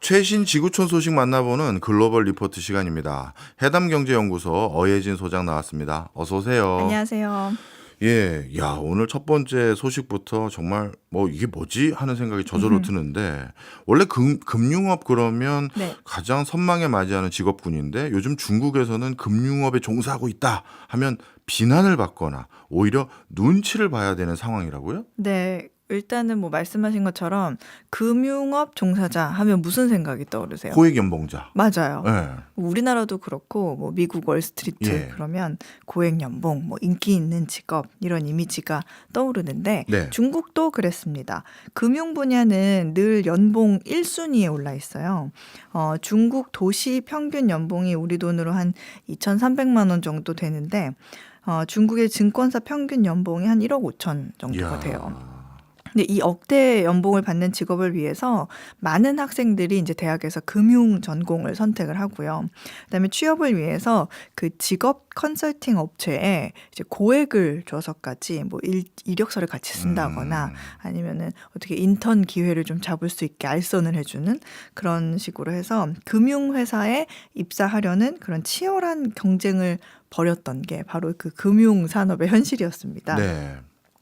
최신 지구촌 소식 만나보는 글로벌 리포트 시간입니다. 해담경제연구소 어예진 소장 나왔습니다. 어서 오세요. 안녕하세요. 예, 야, 오늘 첫 번째 소식부터 정말 이게 뭐지 하는 생각이 저절로 드는데 원래 금융업 그러면 네. 가장 선망에 맞이하는 직업군인데 요즘 중국에서는 금융업에 종사하고 있다 하면 비난을 받거나 오히려 눈치를 봐야 되는 상황이라고요? 네. 일단은 뭐 말씀하신 것처럼 금융업 종사자 하면 무슨 생각이 떠오르세요? 고액연봉자. 맞아요. 예. 우리나라도 그렇고 뭐 미국 월스트리트 예. 그러면 고액 연봉, 뭐 인기 있는 직업 이런 이미지가 떠오르는데 네. 중국도 그랬습니다. 금융 분야는 늘 연봉 1순위에 올라 있어요. 중국 도시 평균 연봉이 우리 돈으로 한 2,300만 원 정도 되는데 중국의 증권사 평균 연봉이 한 1억 5천 정도가 이야. 돼요. 근데 이 억대 연봉을 받는 직업을 위해서 많은 학생들이 이제 대학에서 금융 전공을 선택을 하고요. 그다음에 취업을 위해서 그 직업 컨설팅 업체에 이제 고액을 줘서까지 뭐 이력서를 같이 쓴다거나 아니면은 어떻게 인턴 기회를 좀 잡을 수 있게 알선을 해주는 그런 식으로 해서 금융회사에 입사하려는 그런 치열한 경쟁을 벌였던 게 바로 그 금융 산업의 현실이었습니다. 네.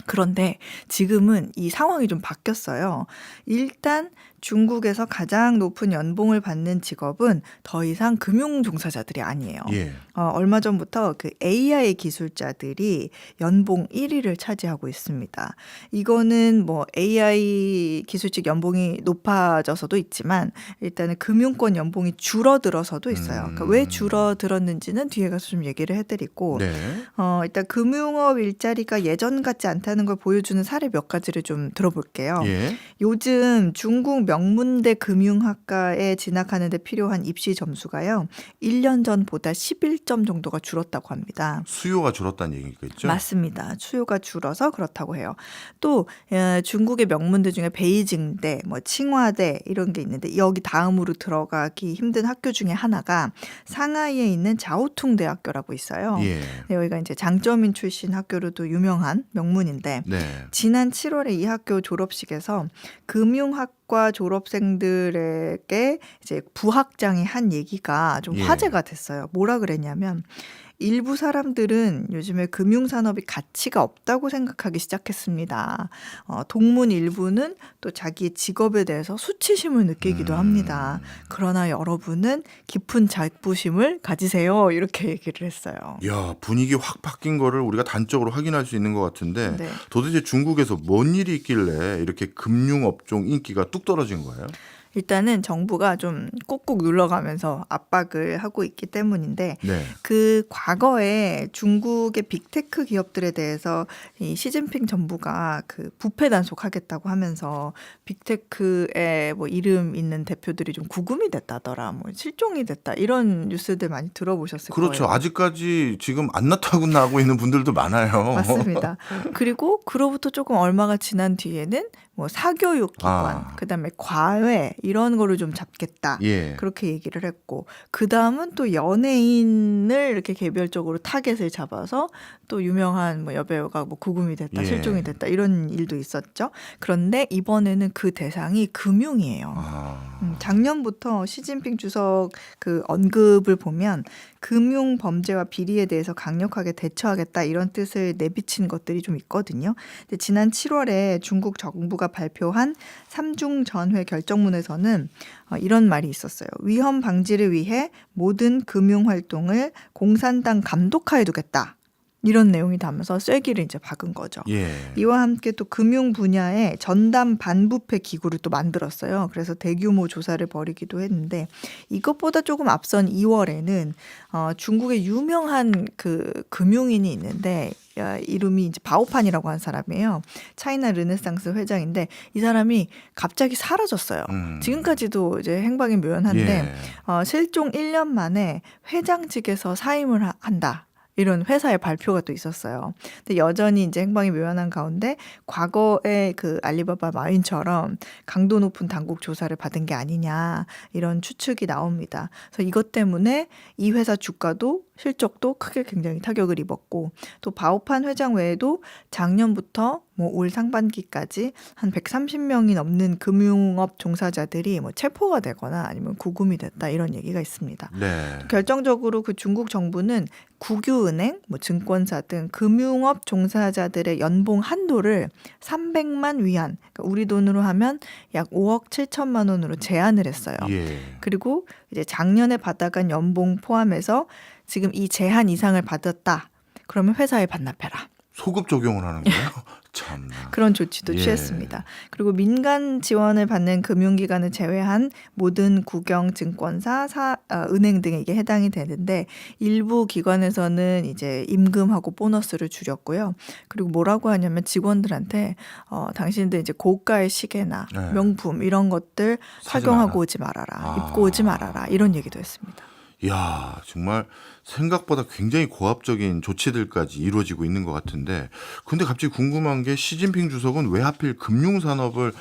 그런데 지금은 이 상황이 좀 바뀌었어요. 일단 중국에서 가장 높은 연봉을 받는 직업은 더 이상 금융 종사자들이 아니에요. 예. 얼마 전부터 그 AI 기술자들이 연봉 1위를 차지하고 있습니다. 이거는 뭐 AI 기술직 연봉이 높아져서도 있지만 일단은 금융권 연봉이 줄어들어서도 있어요. 그러니까 왜 줄어들었는지는 뒤에 가서 좀 얘기를 해드리고 네. 일단 금융업 일자리가 예전 같지 않다는 걸 보여주는 사례 몇 가지를 좀 들어볼게요. 예. 요즘 중국 명문대 금융학과에 진학하는 데 필요한 입시 점수가요. 1년 전보다 11점 정도가 줄었다고 합니다. 수요가 줄었다는 얘기겠죠? 맞습니다. 수요가 줄어서 그렇다고 해요. 또 중국의 명문대 중에 베이징대, 뭐 칭화대 이런 게 있는데 여기 다음으로 들어가기 힘든 학교 중에 하나가 상하이에 있는 자오퉁 대학교라고 있어요. 예. 여기가 이제 장쩌민 출신 학교로도 유명한 명문인데 네. 지난 7월에 이 학교 졸업식에서 금융학과 졸업생들에게 이제 부학장이 한 얘기가 좀 예. 화제가 됐어요. 뭐라 그랬냐면 일부 사람들은 요즘에 금융산업이 가치가 없다고 생각하기 시작했습니다. 동문 일부는 또 자기의 직업에 대해서 수치심을 느끼기도 합니다. 그러나 여러분은 깊은 자부심을 가지세요. 이렇게 얘기를 했어요. 야, 분위기 확 바뀐 거를 우리가 단적으로 확인할 수 있는 것 같은데 네. 도대체 중국에서 뭔 일이 있길래 이렇게 금융업종 인기가 뚝 떨어진 거예요? 일단은 정부가 좀 꾹꾹 눌러가면서 압박을 하고 있기 때문인데 네. 그 과거에 중국의 빅테크 기업들에 대해서 이 시진핑 정부가 그 부패 단속하겠다고 하면서 빅테크에 뭐 이름 있는 대표들이 좀 구금이 됐다더라, 뭐 실종이 됐다 이런 뉴스들 많이 들어보셨을 그렇죠. 거예요. 아직까지 지금 안 나타나고 있는 분들도 많아요. 맞습니다. 그리고 그로부터 조금 얼마가 지난 뒤에는 뭐 사교육기관, 그다음에 과외 이런 거를 좀 잡겠다. 예. 그렇게 얘기를 했고 그다음은 또 연예인을 이렇게 개별적으로 타겟을 잡아서 또 유명한 뭐 여배우가 뭐 구금이 됐다, 예. 실종이 됐다 이런 일도 있었죠. 그런데 이번에는 그 대상이 금융이에요. 작년부터 시진핑 주석 그 언급을 보면 금융 범죄와 비리에 대해서 강력하게 대처하겠다 이런 뜻을 내비친 것들이 좀 있거든요. 근데 지난 7월에 중국 정부가 발표한 삼중 전회 결정문에서는 이런 말이 있었어요. 위험 방지를 위해 모든 금융 활동을 공산당 감독하에 두겠다. 이런 내용이 담아서 쐐기를 이제 박은 거죠. 예. 이와 함께 또 금융 분야에 전담 반부패 기구를 또 만들었어요. 그래서 대규모 조사를 벌이기도 했는데 이것보다 조금 앞선 2월에는 중국의 유명한 그 금융인이 있는데 이름이 이제 바오판이라고 하는 사람이에요. 차이나 르네상스 회장인데 이 사람이 갑자기 사라졌어요. 지금까지도 이제 행방이 묘연한데 실종 1년 만에 회장직에서 사임을 한다. 이런 회사의 발표가 또 있었어요. 근데 여전히 이제 행방이 묘연한 가운데 과거에 그 알리바바 마윈처럼 강도 높은 당국 조사를 받은 게 아니냐 이런 추측이 나옵니다. 그래서 이것 때문에 이 회사 주가도 실적도 크게 굉장히 타격을 입었고 또 바오판 회장 외에도 작년부터 뭐 올 상반기까지 한 130명이 넘는 금융업 종사자들이 뭐 체포가 되거나 아니면 구금이 됐다 이런 얘기가 있습니다. 네. 결정적으로 그 중국 정부는 국유은행, 뭐 증권사 등 금융업 종사자들의 연봉 한도를 300만 위안, 그러니까 우리 돈으로 하면 약 5억 7천만 원으로 제한을 했어요. 예. 그리고 이제 작년에 받아간 연봉 포함해서 지금 이 제한 이상을 받았다. 그러면 회사에 반납해라. 소급 적용을 하는 거예요? 참나. 그런 조치도 예. 취했습니다. 그리고 민간 지원을 받는 금융기관을 제외한 모든 국영 증권사, 은행 등에 이게 해당이 되는데 일부 기관에서는 이제 임금하고 보너스를 줄였고요. 그리고 뭐라고 하냐면 직원들한테 당신들 이제 고가의 시계나 네. 명품 이런 것들 사지 착용하고 마라. 오지 말아라. 아. 입고 오지 말아라. 이런 얘기도 했습니다. 이야, 정말 생각보다 굉장히 고압적인 조치들까지 이루어지고 있는 것 같은데, 근데 갑자기 궁금한 게 시진핑 주석은 왜 하필 금융산업을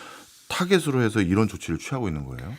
타겟으로 해서 이런 조치를 취하고 있는 거예요?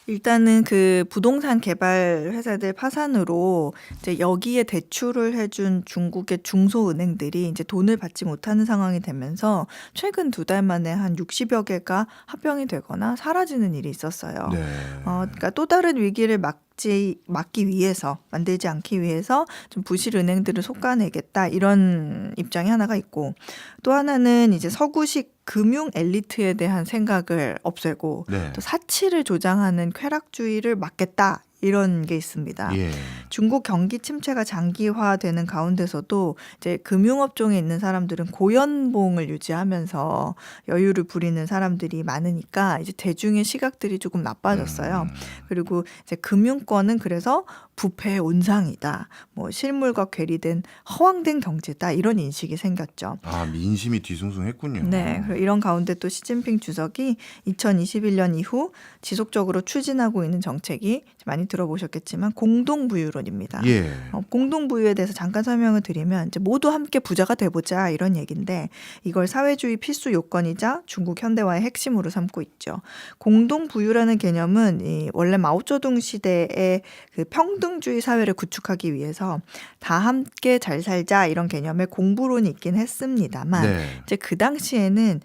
일단은 그 부동산 개발 회사들 파산으로 이제 여기에 대출을 해준 중국의 중소은행들이 이제 돈을 받지 못하는 상황이 되면서 최근 2달 만에 한 60여 개가 합병이 되거나 사라지는 일이 있었어요. 네. 그러니까 또 다른 위기를 막기 위해서 만들지 않기 위해서 좀 부실 은행들을 솎아내겠다 이런 입장이 하나가 있고 또 하나는 이제 서구식 금융 엘리트에 대한 생각을 없애고 네. 또 사치를 조장하는 쾌락주의를 막겠다. 이런 게 있습니다. 예. 중국 경기 침체가 장기화되는 가운데서도 이제 금융업종에 있는 사람들은 고연봉을 유지하면서 여유를 부리는 사람들이 많으니까 이제 대중의 시각들이 조금 나빠졌어요. 그리고 이제 금융권은 그래서 부패의 온상이다. 뭐 실물과 괴리된 허황된 경제다. 이런 인식이 생겼죠. 아, 민심이 뒤숭숭했군요. 네, 그리고 이런 가운데 또 시진핑 주석이 2021년 이후 지속적으로 추진하고 있는 정책이 많이 들어보셨겠지만 공동부유론입니다. 예. 공동부유에 대해서 잠깐 설명을 드리면 이제 모두 함께 부자가 돼보자 이런 얘기인데 이걸 사회주의 필수 요건이자 중국 현대화의 핵심으로 삼고 있죠. 공동부유라는 개념은 원래 마오쩌둥 시대의 그 평등주의 사회를 구축하기 위해서 다 함께 잘 살자 이런 개념의 공부론이 있긴 했습니다만 네. 이제 그 당시에는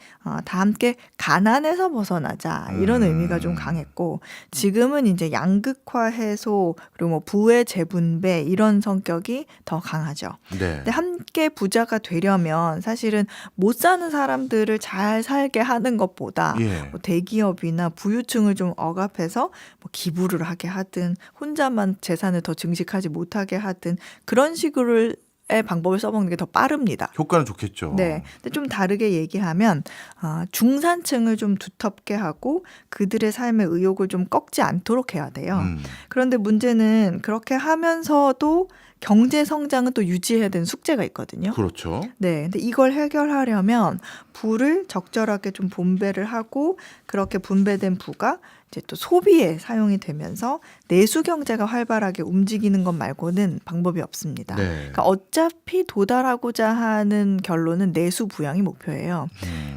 다 함께 가난에서 벗어나자 이런 의미가 좀 강했고 지금은 이제 양극화 해소 그리고 뭐 부의 재분배 이런 성격이 더 강하죠. 네. 근데 함께 부자가 되려면 사실은 못 사는 사람들을 잘 살게 하는 것보다 예. 뭐 대기업이나 부유층을 좀 억압해서 뭐 기부를 하게 하든 혼자만 재산을 더 증식하지 못하게 하든 그런 식으로 의 방법을 써먹는 게 더 빠릅니다. 효과는 좋겠죠. 네. 근데 좀 다르게 얘기하면 중산층을 좀 두텁게 하고 그들의 삶의 의욕을 좀 꺾지 않도록 해야 돼요. 그런데 문제는 그렇게 하면서도 경제 성장은 또 유지해야 되는 숙제가 있거든요. 그렇죠. 네. 근데 이걸 해결하려면 부를 적절하게 좀 분배를 하고 그렇게 분배된 부가 이제 또 소비에 사용이 되면서 내수 경제가 활발하게 움직이는 것 말고는 방법이 없습니다. 네. 그러니까 어차피 도달하고자 하는 결론은 내수 부양이 목표예요.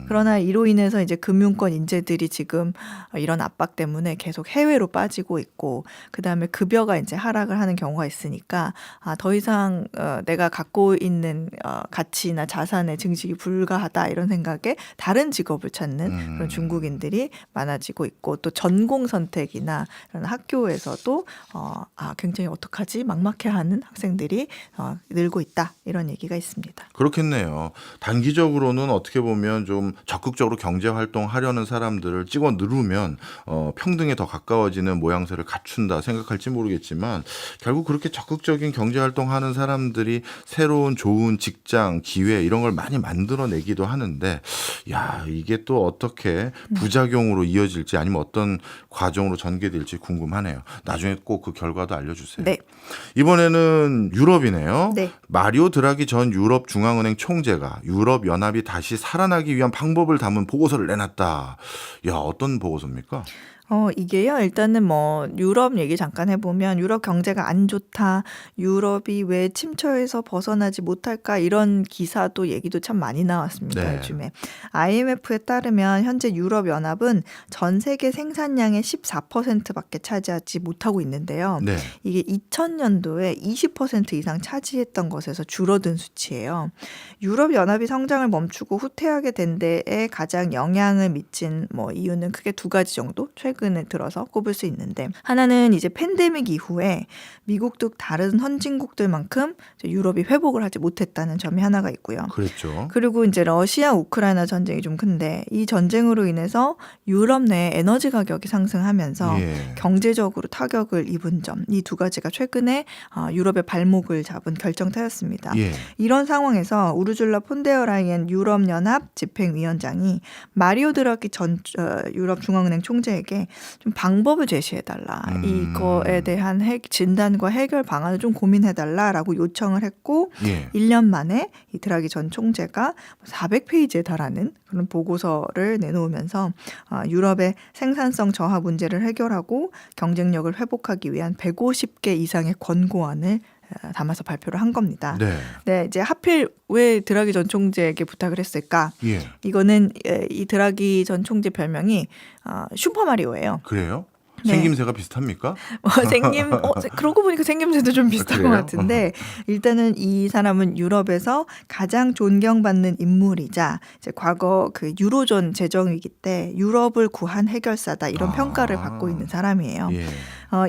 그러나 이로 인해서 이제 금융권 인재들이 지금 이런 압박 때문에 계속 해외로 빠지고 있고 그다음에 급여가 이제 하락을 하는 경우가 있으니까 더 이상 내가 갖고 있는 가치나 자산의 증식이 불가하다 이런 생각에 다른 직업을 찾는 그런 중국인들이 많아지고 있고 또 전공 선택이나 이런 학교에서도 굉장히 어떡하지 막막해하는 학생들이 늘고 있다 이런 얘기가 있습니다. 그렇겠네요. 단기적으로는 어떻게 보면 좀 적극적으로 경제 활동하려는 사람들을 찍어 누르면 평등에 더 가까워지는 모양새를 갖춘다 생각할지 모르겠지만 결국 그렇게 적극적인 경제 활동하는 사람들이 새로운 좋은 직장, 기회 이런 걸 많이 만들어내기도 하는데 야 이게 또 어떻게 부작용으로 이어질지 아니면 어떤 과정으로 전개될지 궁금하네요. 나중에 꼭 그 결과도 알려주세요. 네. 이번에는 유럽이네요. 네. 마리오 드라기 전 유럽 중앙은행 총재가 유럽 연합이 다시 살아나기 위한 방법을 담은 보고서를 내놨다. 야 어떤 보고서입니까? 이게요. 일단은 뭐 유럽 얘기 잠깐 해보면 유럽 경제가 안 좋다. 유럽이 왜 침체에서 벗어나지 못할까 이런 기사도 얘기도 참 많이 나왔습니다. 네. 요즘에. IMF에 따르면 현재 유럽 연합은 전 세계 생산량의 14%밖에 차지하지 못하고 있는데요. 네. 이게 2000년도에 20% 이상 차지했던 것에서 줄어든 수치예요. 유럽 연합이 성장을 멈추고 후퇴하게 된 데에 가장 영향을 미친 뭐 이유는 크게 두 가지 정도 최근에 들어서 꼽을 수 있는데, 하나는 이제 팬데믹 이후에 미국 등 다른 선진국들만큼 이제 유럽이 회복을 하지 못했다는 점이 하나가 있고요. 그랬죠. 그리고 이제 러시아 우크라이나 전쟁이 좀 큰데 이 전쟁으로 인해서 유럽 내 에너지 가격이 상승하면서 예. 경제적으로 타격을 입은 점, 이 두 가지가 최근에 유럽의 발목을 잡은 결정타였습니다. 예. 이런 상황에서 우르줄라 폰데어라이엔 유럽연합 집행위원장이 마리오 드라기 전 유럽 중앙은행 총재에게 좀 방법을 제시해달라. 이거에 대한 진단과 해결 방안을 좀 고민해달라라고 요청을 했고, 예. 1년 만에 이 드라기 전 총재가 400페이지에 달하는 그런 보고서를 내놓으면서 유럽의 생산성 저하 문제를 해결하고 경쟁력을 회복하기 위한 150개 이상의 권고안을 담아서 발표를 한 겁니다. 네. 네, 이제 하필 왜 드라기 전 총재에게 부탁을 했을까? 예. 이거는 이 드라기 전 총재 별명이 슈퍼마리오예요. 그래요? 네. 생김새가 비슷합니까? 그러고 보니까 생김새도 좀 비슷한 것 그래요? 같은데, 일단은 이 사람은 유럽에서 가장 존경받는 인물이자 이제 과거 그 유로존 재정위기 때 유럽을 구한 해결사다 이런 평가를 받고 있는 사람이에요. 예.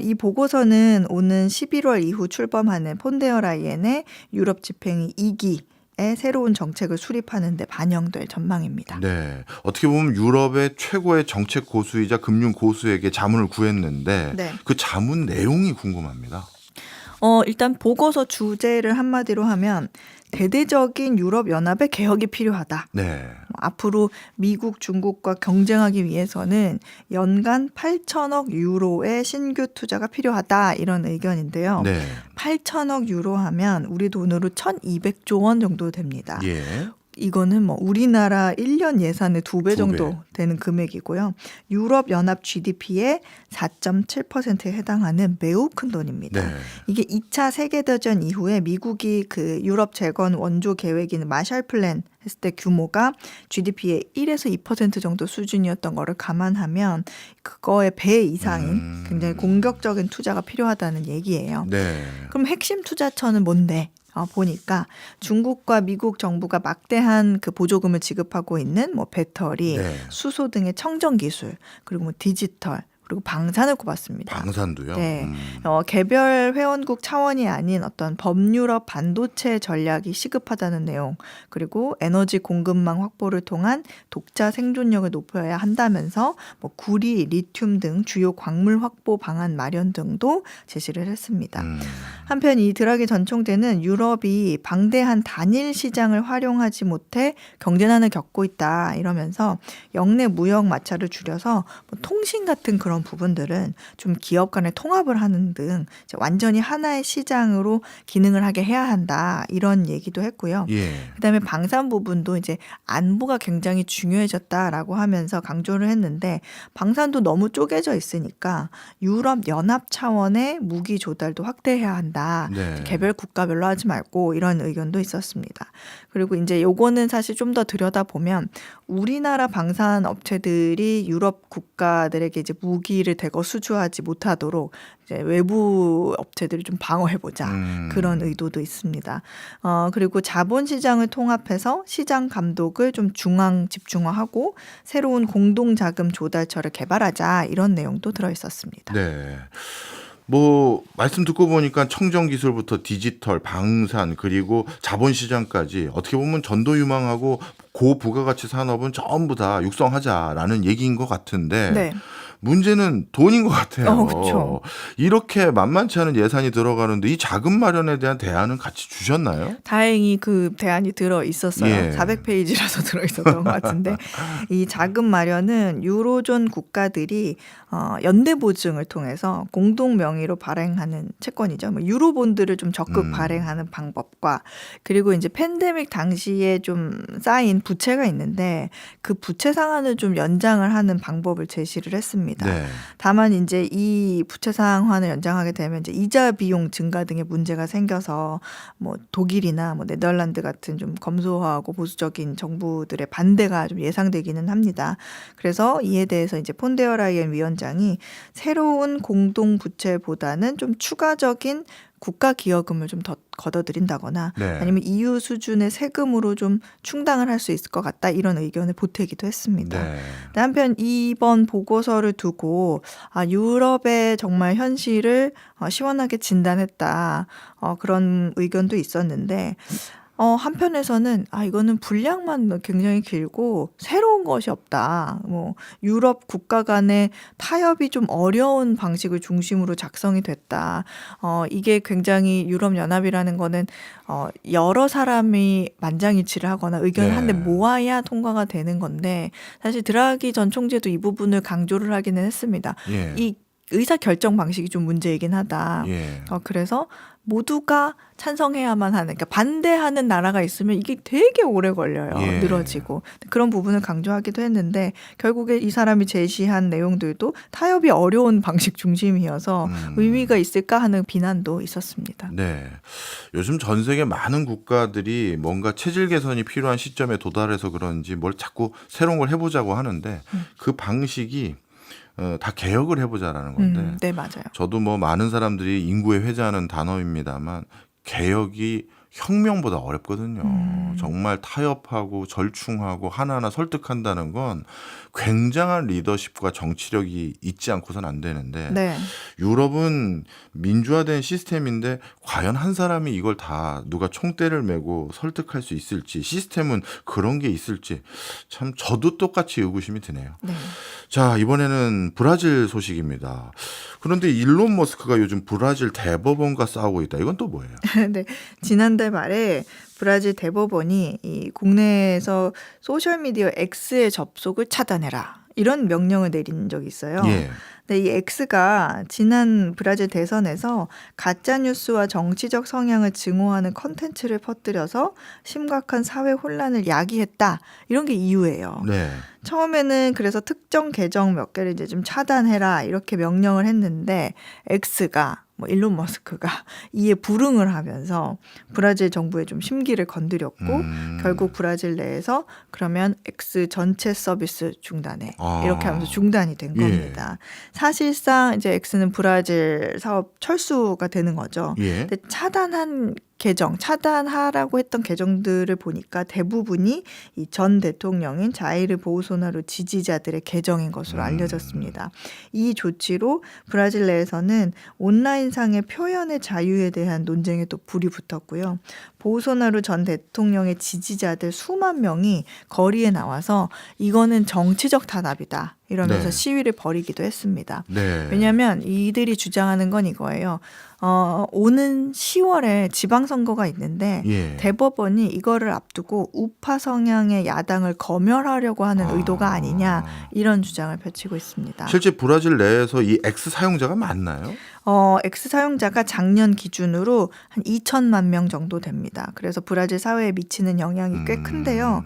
이 보고서는 오는 11월 이후 출범하는 폰데어라이엔의 유럽 집행위 2기 새로운 정책을 수립하는 데 반영될 전망입니다. 네. 어떻게 보면 유럽의 최고의 정책 고수이자 금융 고수에게 자문을 구했는데 네. 그 자문 내용이 궁금합니다. 일단 보고서 주제를 한마디로 하면 대대적인 유럽연합의 개혁이 필요하다. 네. 앞으로 미국, 중국과 경쟁하기 위해서는 연간 8천억 유로의 신규 투자가 필요하다. 이런 의견인데요. 네. 8천억 유로 하면 우리 돈으로 1,200조 원 정도 됩니다. 예. 이거는 뭐 우리나라 1년 예산의 2배 정도 2배. 되는 금액이고요. 유럽연합 GDP의 4.7%에 해당하는 매우 큰 돈입니다. 네. 이게 2차 세계대전 이후에 미국이 그 유럽 재건 원조 계획인 마샬 플랜 했을 때 규모가 GDP의 1에서 2% 정도 수준이었던 거를 감안하면 그거의 배 이상인 굉장히 공격적인 투자가 필요하다는 얘기예요. 네. 그럼 핵심 투자처는 뭔데? 보니까 중국과 미국 정부가 막대한 그 보조금을 지급하고 있는 뭐 배터리, 네. 수소 등의 청정 기술, 그리고 뭐 디지털, 그리고 방산을 꼽았습니다. 방산도요? 네. 개별 회원국 차원이 아닌 어떤 범유럽 반도체 전략이 시급하다는 내용, 그리고 에너지 공급망 확보를 통한 독자 생존력을 높여야 한다면서 뭐 구리, 리튬 등 주요 광물 확보 방안 마련 등도 제시를 했습니다. 한편 이 드라기 전 총재는 유럽이 방대한 단일 시장을 활용하지 못해 경제난을 겪고 있다 이러면서 역내 무역 마찰을 줄여서 뭐 통신 같은 그런 부분들은 좀 기업 간의 통합을 하는 등 이제 완전히 하나의 시장으로 기능을 하게 해야 한다 이런 얘기도 했고요. 예. 그다음에 방산 부분도 이제 안보가 굉장히 중요해졌다라고 하면서 강조를 했는데, 방산도 너무 쪼개져 있으니까 유럽 연합 차원의 무기 조달도 확대해야 한다. 네. 개별 국가별로 하지 말고 이런 의견도 있었습니다. 그리고 이제 요거는 사실 좀 더 들여다보면 우리나라 방산 업체들이 유럽 국가들에게 이제 무기를 대거 수주하지 못하도록 이제 외부 업체들이 좀 방어해보자 그런 의도도 있습니다. 그리고 자본시장을 통합해서 시장 감독을 좀 중앙 집중화하고 새로운 공동자금 조달처를 개발하자 이런 내용도 들어있었습니다. 네. 뭐 말씀 듣고 보니까 청정 기술부터 디지털, 방산 그리고 자본시장까지 어떻게 보면 전도유망하고 고부가가치 산업은 전부 다 육성하자라는 얘기인 것 같은데 네. 문제는 돈인 것 같아요. 그렇죠. 이렇게 만만치 않은 예산이 들어가는데 이 자금 마련에 대한 대안은 같이 주셨나요? 다행히 그 대안이 들어 있었어요. 예. 400페이지라서 들어 있었던 것 같은데, 이 자금 마련은 유로존 국가들이 연대 보증을 통해서 공동 명의로 발행하는 채권이죠. 뭐 유로본드를 좀 적극 발행하는 방법과, 그리고 이제 팬데믹 당시에 좀 쌓인 부채가 있는데 그 부채 상한을 좀 연장을 하는 방법을 제시를 했습니다. 있습니다. 네. 다만 이제 이 부채 상환을 연장하게 되면 이제 이자 비용 증가 등의 문제가 생겨서 뭐 독일이나 뭐 네덜란드 같은 좀 검소하고 보수적인 정부들의 반대가 좀 예상되기는 합니다. 그래서 이에 대해서 이제 폰데어 라이엔 위원장이 새로운 공동 부채보다는 좀 추가적인 국가 기여금을 좀 더 걷어들인다거나 네. 아니면 EU 수준의 세금으로 좀 충당을 할 수 있을 것 같다 이런 의견을 보태기도 했습니다. 네. 근데 한편 이번 보고서를 두고 유럽의 정말 현실을 시원하게 진단했다 그런 의견도 있었는데 한편에서는 이거는 분량만 굉장히 길고 새로운 것이 없다. 뭐 유럽 국가 간의 타협이 좀 어려운 방식을 중심으로 작성이 됐다. 이게 굉장히 유럽 연합이라는 거는 여러 사람이 만장일치를 하거나 의견을 네. 한데 모아야 통과가 되는 건데 사실 드라기 전 총재도 이 부분을 강조를 하기는 했습니다. 예. 이 의사 결정 방식이 좀 문제이긴 하다. 예. 그래서 모두가 찬성해야만 하는, 그러니까 반대하는 나라가 있으면 이게 되게 오래 걸려요. 예. 늘어지고. 그런 부분을 강조하기도 했는데 결국에 이 사람이 제시한 내용들도 타협이 어려운 방식 중심이어서 의미가 있을까 하는 비난도 있었습니다. 네. 요즘 전 세계 많은 국가들이 뭔가 체질 개선이 필요한 시점에 도달해서 그런지 뭘 자꾸 새로운 걸 해보자고 하는데 그 방식이 다 개혁을 해보자라는 건데 네, 맞아요. 저도 뭐 많은 사람들이 인구에 회자하는 단어입니다만 개혁이 혁명보다 어렵거든요. 정말 타협하고 절충하고 하나하나 설득한다는 건 굉장한 리더십과 정치력이 있지 않고선 안 되는데 네. 유럽은 민주화된 시스템인데 과연 한 사람이 이걸 다 누가 총대를 메고 설득할 수 있을지 시스템은 그런 게 있을지 참 저도 똑같이 의구심이 드네요. 네. 자, 이번에는 브라질 소식입니다. 그런데 일론 머스크가 요즘 브라질 대법원과 싸우고 있다. 이건 또 뭐예요? 네, 지난달 말에 브라질 대법원이 이 국내에서 소셜미디어 X의 접속을 차단해라. 이런 명령을 내린 적이 있어요. 예. 근데 이 X가 지난 브라질 대선에서 가짜 뉴스와 정치적 성향을 증오하는 컨텐츠를 퍼뜨려서 심각한 사회 혼란을 야기했다. 이런 게 이유예요. 네. 처음에는 그래서 특정 계정 몇 개를 이제 좀 차단해라 이렇게 명령을 했는데 X가 일론 머스크가 이에 불응을 하면서 브라질 정부에 좀 심기를 건드렸고 결국 브라질 내에서 그러면 X 전체 서비스 중단해 이렇게 하면서 중단이 된 겁니다. 사실상 이제 X는 브라질 사업 철수가 되는 거죠. 예. 근데 차단한 계정, 차단하라고 했던 계정들을 보니까 대부분이 이 전 대통령인 자이르 보우소나루 지지자들의 계정인 것으로 알려졌습니다. 이 조치로 브라질 내에서는 온라인상의 표현의 자유에 대한 논쟁에 또 불이 붙었고요. 보우소나루 전 대통령의 지지자들 수만 명이 거리에 나와서 이거는 정치적 탄압이다. 이러면서 네. 시위를 벌이기도 했습니다. 네. 왜냐하면 이들이 주장하는 건 이거예요. 오는 10월에 지방선거가 있는데 예. 대법원이 이거를 앞두고 우파 성향의 야당을 검열하려고 하는 의도가 아니냐 이런 주장을 펼치고 있습니다. 실제 브라질 내에서 이 X 사용자가 많나요? X 사용자가 작년 기준으로 한 2천만 명 정도 됩니다. 그래서 브라질 사회에 미치는 영향이 꽤 큰데요.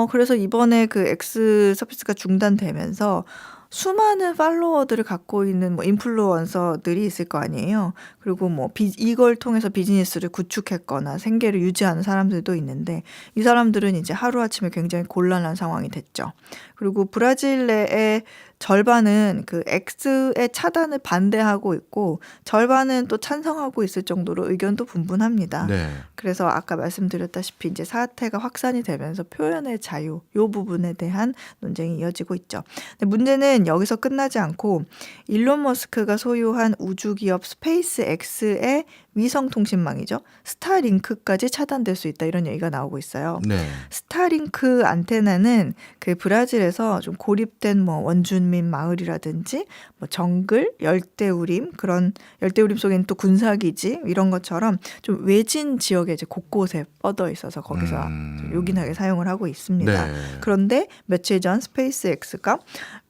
그래서 이번에 그 X 서비스가 중단되면서 수많은 팔로워들을 갖고 있는 인플루언서들이 있을 거 아니에요. 그리고 이걸 통해서 비즈니스를 구축했거나 생계를 유지하는 사람들도 있는데 이 사람들은 이제 하루아침에 굉장히 곤란한 상황이 됐죠. 그리고 브라질 내의 절반은 그 X의 차단을 반대하고 있고 절반은 또 찬성하고 있을 정도로 의견도 분분합니다. 네. 그래서 아까 말씀드렸다시피 이제 사태가 확산이 되면서 표현의 자유 이 부분에 대한 논쟁이 이어지고 있죠. 근데 문제는 여기서 끝나지 않고 일론 머스크가 소유한 우주기업 스페이스X의 위성통신망이죠. 스타링크까지 차단될 수 있다 이런 얘기가 나오고 있어요. 네. 스타링크 안테나는 그 브라질에서 좀 고립된 원주민 마을이라든지 정글, 열대우림 그런 열대우림 속에는 또 군사기지 이런 것처럼 좀 외진 지역에 이제 곳곳에 뻗어 있어서 거기서 좀 요긴하게 사용을 하고 있습니다. 네. 그런데 며칠 전 스페이스X가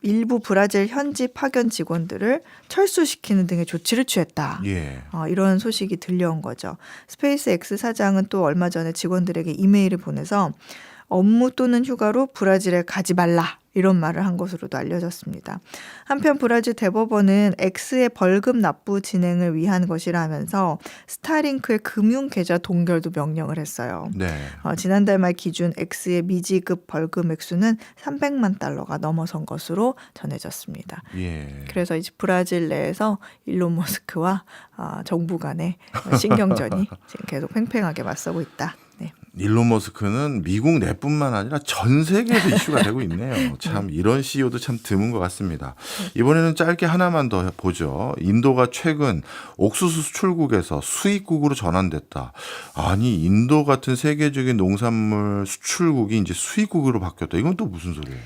일부 브라질 현지 파견 직원들을 철수시키는 등의 조치를 취했다. 예. 이런 소식이 들려온 거죠. 스페이스X 사장은 또 얼마 전에 직원들에게 이메일을 보내서 업무 또는 휴가로 브라질에 가지 말라 이런 말을 한 것으로도 알려졌습니다. 한편 브라질 대법원은 X의 벌금 납부 진행을 위한 것이라면서 스타링크의 금융 계좌 동결도 명령을 했어요. 네. 지난달 말 기준 X의 미지급 벌금 액수는 300만 달러가 넘어선 것으로 전해졌습니다. 예. 그래서 이제 브라질 내에서 일론 머스크와 정부 간의 신경전이 지금 계속 팽팽하게 맞서고 있다. 네. 일론 머스크는 미국 내뿐만 아니라 전 세계에서 이슈가 되고 있네요. 참 이런 CEO도 참 드문 것 같습니다. 이번에는 짧게 하나만 더 보죠. 인도가 최근 옥수수 수출국에서 수입국으로 전환됐다. 아니 인도 같은 세계적인 농산물 수출국이 이제 수입국으로 바뀌었다. 이건 또 무슨 소리예요?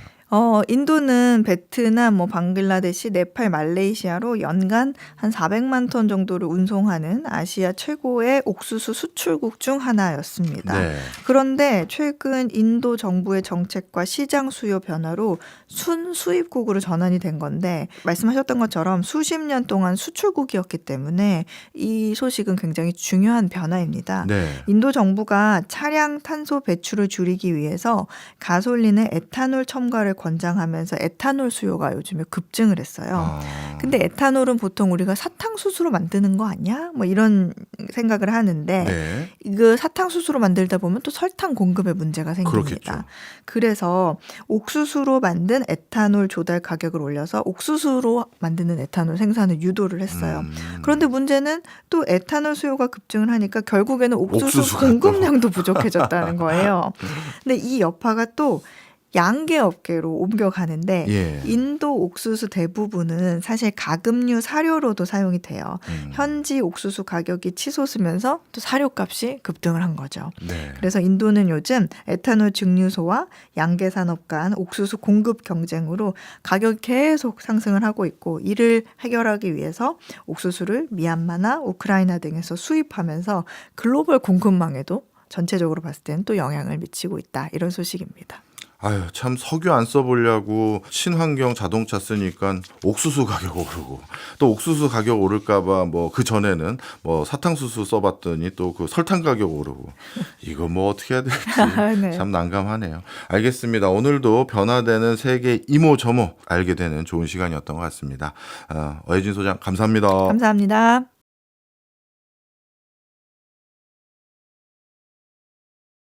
인도는 베트남, 방글라데시, 네팔, 말레이시아로 연간 한 400만 톤 정도를 운송하는 아시아 최고의 옥수수 수출국 중 하나였습니다. 네. 그런데 최근 인도 정부의 정책과 시장 수요 변화로 순수입국으로 전환이 된 건데 말씀하셨던 것처럼 수십 년 동안 수출국이었기 때문에 이 소식은 굉장히 중요한 변화입니다. 네. 인도 정부가 차량 탄소 배출을 줄이기 위해서 가솔린에 에탄올 첨가를 권장하면서 에탄올 수요가 요즘에 급증을 했어요. 근데 에탄올은 보통 우리가 사탕수수로 만드는 거 아니야? 뭐 이런 생각을 하는데 네. 이거 사탕수수로 만들다 보면 또 설탕 공급에 문제가 생깁니다. 그렇겠죠. 그래서 옥수수로 만든 에탄올 조달 가격을 올려서 옥수수로 만드는 에탄올 생산을 유도를 했어요. 그런데 문제는 또 에탄올 수요가 급증을 하니까 결국에는 옥수수 옥수수가 공급량도 부족해졌다는 거예요. 근데 이 여파가 또 양계 업계로 옮겨가는데 예. 인도 옥수수 대부분은 사실 가금류 사료로도 사용이 돼요. 현지 옥수수 가격이 치솟으면서 또 사료값이 급등을 한 거죠. 네. 그래서 인도는 요즘 에탄올 증류소와 양계 산업 간 옥수수 공급 경쟁으로 가격이 계속 상승을 하고 있고 이를 해결하기 위해서 옥수수를 미얀마나 우크라이나 등에서 수입하면서 글로벌 공급망에도 전체적으로 봤을 때는 또 영향을 미치고 있다. 이런 소식입니다. 아유, 참 석유 안 써보려고 친환경 자동차 쓰니까 옥수수 가격 오르고 또 옥수수 가격 오를까봐 뭐 그 전에는 뭐 사탕수수 써봤더니 또 그 설탕 가격 오르고 이거 뭐 어떻게 해야 될지 네. 참 난감하네요. 알겠습니다. 오늘도 변화되는 세계 이모저모 알게 되는 좋은 시간이었던 것 같습니다. 어혜진 소장 감사합니다. 감사합니다.